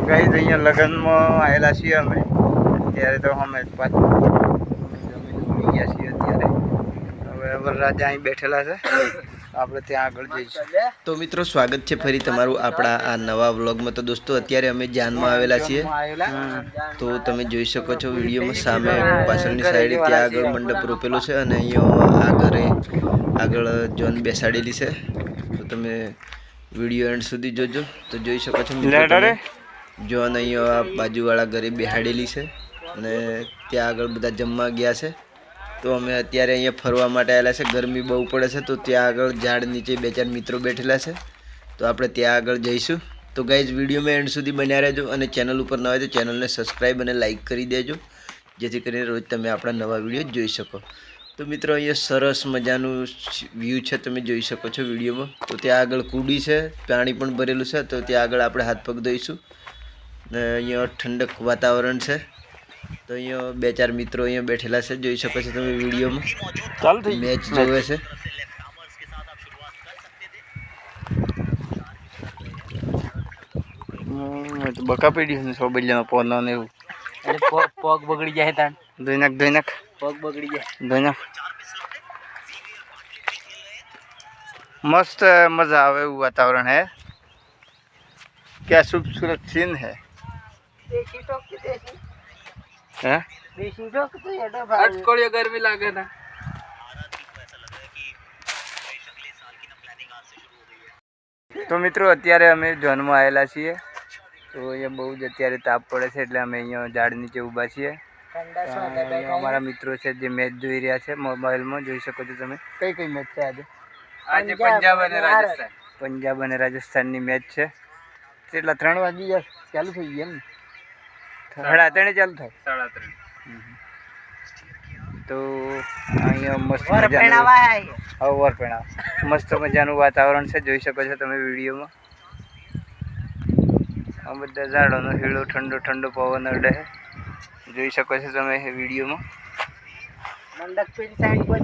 Guys અહીંયા લગ્નમાં આવેલા છીએ અમે ત્યારે તો અમે પાછું જમી ગયા છીએ અત્યારે હવે વરરાજા અહીં બેઠેલા છે આપણે ત્યાં આગળ જઈશું। તો મિત્રો સ્વાગત છે ફરી તમારું આપણા આ નવા વ્લોગમાં। તો દોસ્તો અત્યારે અમે જાનમાં આવેલા છીએ તો તમે જોઈ શકો છો વિડીયોમાં સામે પાછળની સાઈડે ત્યાં આગળ મંડપ રોપેલો છે અને અહીંયા આગળ જોન બેસાડેલી છે તો તમે વિડીયો એન્ડ સુધી જોજો તો જોઈ શકો છો મિત્રો જોન અહીંયા બાજુવાળા ઘરે બેહાડેલી છે અને ત્યાં આગળ બધા જમવા ગયા છે। તો અમે અત્યારે અહીંયા ફરવા માટે આવેલા છે ગરમી બહુ પડે છે તો ત્યાં આગળ ઝાડ નીચે બે ચાર મિત્રો બેઠેલા છે તો આપણે ત્યાં આગળ જઈશું। તો ગાઈઝ વિડીયોમાં એન્ડ સુધી બન્યા રહેજો અને ચેનલ ઉપર ન હોય તો ચેનલને સબસ્ક્રાઈબ અને લાઇક કરી દેજો જેથી કરીને રોજ તમે આપણા નવા વિડીયો જોઈ શકો। તો મિત્રો અહીંયા સરસ મજાનું વ્યૂ છે તમે જોઈ શકો છો વિડીયોમાં। તો ત્યાં આગળ કુડી છે પાણી પણ ભરેલું છે તો ત્યાં આગળ આપણે હાથ પગ ધોઈશું ને અહીંયા ઠંડક વાતાવરણ છે તો અહીંયા બે ચાર મિત્રો અહીંયા બેઠેલા છે જોઈ શકો છો તમે વિડીયોમાં ચાલુ થઈ મેચ જોવે છે। તો બકા પડી છે સોબલિયાનો પોનો ને એવું એટલે પગ બગડી જાય તાન ધોઈનાક પગ બગડી જાય ધોઈનાક मस्त मजा आवे वो वातावरण है क्या खूबसूरत सीन है દેશી ટોક કે દેશી हैं દેશી ટોક તો એડો ભાઈ અટકોળિયો ગરમી લાગે ના। તો મિત્રો અત્યારે અમે જોનમાં આવેલા છીએ તો અહીંયા બહુ જ અત્યારે તાપ પડે છે એટલે અમે અહીંયા ઝાડ નીચે ઊભા છીએ। અહીંયા અમારા મિત્રો છે જે મેચ જોઈ રહ્યા છે મોબાઈલમાં જોઈ શકો છો તમે કઈ કઈ મેચ છે આજે આજે પંજાબ અને રાજસ્થાનની મેચ છે કેટલા 3 વાગી ગયા ચાલુ થઈ ગઈ એમ 3:30 ચાલુ થાય 3:30 તો અહીંયા મસ્ત મજાનું મસ્ત મજાનું વાતાવરણ છે જોઈ શકો છો તમે વિડીયોમાં આ બધા ઝાડોનો હીળો ઠંડો ઠંડો પવન અડે જોઈ શકો છો તમે વિડીયોમાં। મંડપ પેલી સાઈડ પર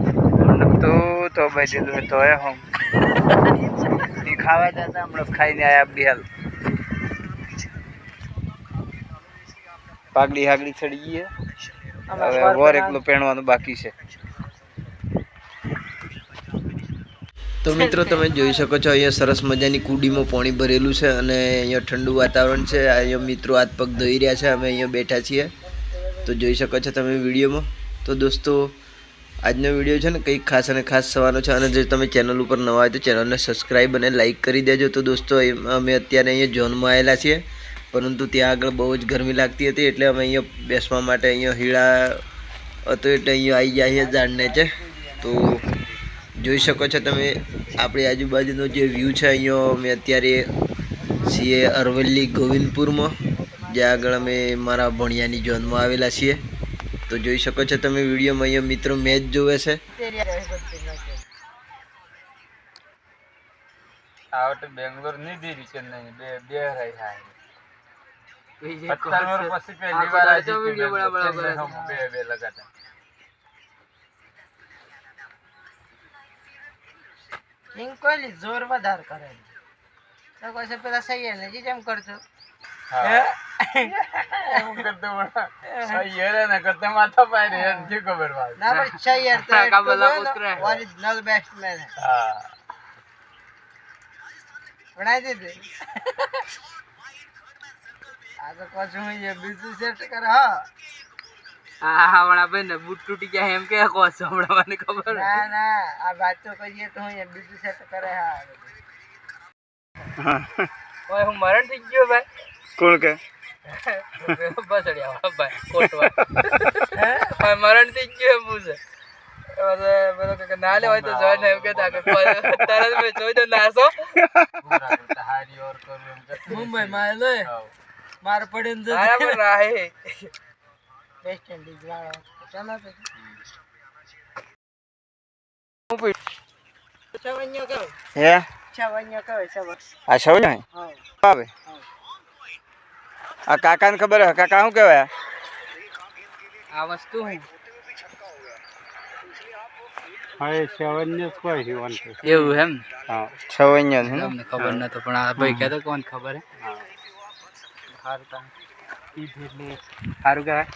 तो भाई दिल में तो है हम खावा जाता हम लोग खाई नहीं आया बिहाल पागड़ी हागड़ी चढ़ी गई है और एक लो पहनવાનું બાકી છે। તો મિત્રો તમે જોઈ શકો છો અહીંયા સરસ મજાની કુડીમાં પાણી ભરેલું છે અને અહીંયા ઠંડુ વાતાવરણ છે। અહીંયા મિત્રો હાથ પગ ધોઈ રહ્યા છે અમે અહીંયા બેઠા છીએ તો જોઈ શકો છો તમે વિડીયોમાં। તો દોસ્તો આજનો વિડીયો છે ને કંઈક ખાસ અને ખાસ થવાનો છે અને જો તમે ચેનલ ઉપર નવા હોય તો ચેનલને સબસ્ક્રાઈબ અને લાઇક કરી દેજો। તો દોસ્તો અમે અત્યારે અહીંયા ઝોનમાં આવેલા છીએ પરંતુ ત્યાં આગળ બહુ જ ગરમી લાગતી હતી એટલે અમે અહીંયા બેસવા માટે અહીંયા હીળા હતો એટલે અહીંયા આવી ગયા અહીંયા ઝાડ નીચે। તો જોઈ શકો છો તમે આપણી આજુબાજુનો જે વ્યૂ છે અહીંયા અમે અત્યારે છીએ અરવલ્લી ગોવિંદપુરમાં જ્યાં આગળ અમે મારા ભણિયાની ઝોનમાં આવેલા છીએ। તો જોઈ શકો છો તમે વિડીયોમાં અહીંયા મિત્રો મેચ જોવે છે આવટ બેંગ્લોર ની દીરી ચેન્નઈ બે બે રહી હા 17 વર્ષ પછી પહેલી વાર આજે વિડિયો બરાબર બે બે લગાતા ઇન્કોલી જોર વધાર કરે તો કોઈ પેલા સહી ને જે જેમ કરતો હા એમ કરતો બડા સહી હેરે ના કરતે માથા પાડે જે ખબર વાત ના પણ સહી યાર તો કાબલા પુત્ર ઓરિજિનલ બેટ્સમેન है હા બનાઈ દે આ તો પાછું એ બીજું સેટ કરે હા હા વણા બેન બૂટ તૂટી ગયા એમ કે કોસ હમણાં ખબર ના ના આ વાત તો કહીએ તો એ બીજું સેટ કરે હા ઓય હું મરણ થઈ ગયો ભાઈ કોણ કે બસડિયા ભાઈ કોટવા હે મરણ થઈ ગયો પૂછે મેલો કે નાલે હોય તો જોઈ ને એમ કહેતા કે તરત મે જોઈ તો નાસો હારી ઓર કરું એમ કે મુંબઈ માં લે માર પડે ને બરાબર રાહે વેસ્ટ ઇન્ડીઝ વાળો ચાલો તો છવણ્યો કહો હે છવણ્યો કહો છવણ આ છવણ હા આવે આ કાકાને ખબર હે કાકા શું કહેવાય આ વસ્તુ હે હા છવણ્યો કોઈ જીવન એવું એમ હા છવણ છે ને તમને ખબર નતો પણ આ ભાઈ કહેતો કોણ ખબર હે સારું કહેવાય.